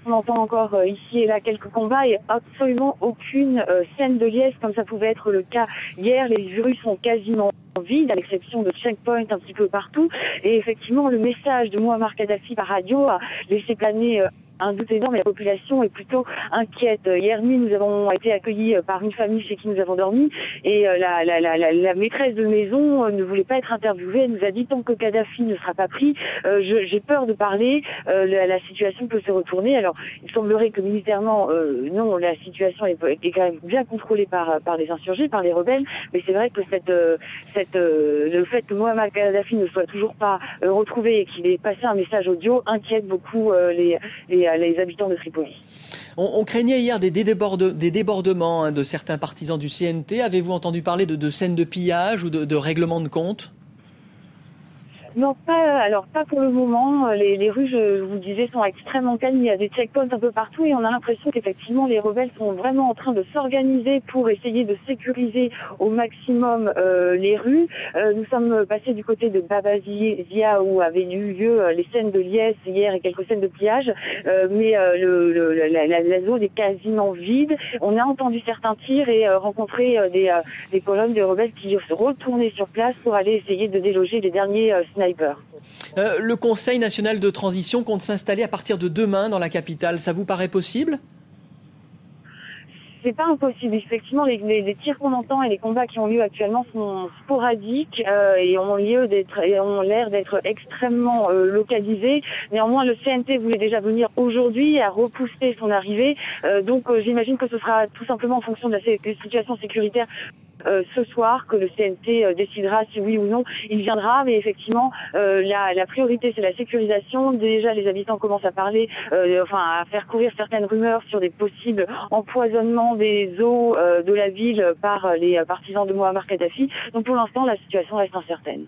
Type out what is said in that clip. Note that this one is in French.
On entend encore ici et là quelques combats et absolument aucune scène de liesse comme ça pouvait être le cas hier. Les rues sont quasiment vides, à l'exception de checkpoints un petit peu partout. Et effectivement, le message de Mouammar Kadhafi par radio a laissé planer un doute énorme, et la population est plutôt inquiète. Hier nuit, nous avons été accueillis par une famille chez qui nous avons dormi et la maîtresse de maison ne voulait pas être interviewée. Elle nous a dit tant que Kadhafi ne sera pas pris, j'ai peur de parler, la situation peut se retourner. Alors, il semblerait que militairement, non, la situation est quand même bien contrôlée par les insurgés, par les rebelles, mais c'est vrai que le fait que Mouammar Kadhafi ne soit toujours pas retrouvé et qu'il ait passé un message audio inquiète beaucoup les habitants de Tripoli. On craignait hier des débordements de certains partisans du CNT. Avez-vous entendu parler de scènes de pillage ou de règlements de compte ? Non, pas pour le moment. Les rues, je vous disais, sont extrêmement calmes. Il y a des checkpoints un peu partout et on a l'impression qu'effectivement les rebelles sont vraiment en train de s'organiser pour essayer de sécuriser au maximum les rues. Nous sommes passés du côté de Babazia où avaient eu lieu les scènes de liesse hier et quelques scènes de pillage, mais la zone est quasiment vide. On a entendu certains tirs et rencontré des colonnes de rebelles qui se retournaient sur place pour aller essayer de déloger les derniers sniper. Le Conseil national de transition compte s'installer à partir de demain dans la capitale. Ça vous paraît possible ? C'est pas impossible. Effectivement, les tirs qu'on entend et les combats qui ont lieu actuellement sont sporadiques et ont l'air d'être extrêmement localisés. Néanmoins, le CNT voulait déjà venir aujourd'hui et a repoussé son arrivée. Donc, j'imagine que ce sera tout simplement en fonction de la situation sécuritaire ce soir que le CNT décidera si oui ou non il viendra, mais effectivement la priorité c'est la sécurisation. Déjà les habitants commencent à parler, à faire courir certaines rumeurs sur des possibles empoisonnements des eaux de la ville par les partisans de Mouammar Kadhafi. Donc pour l'instant la situation reste incertaine.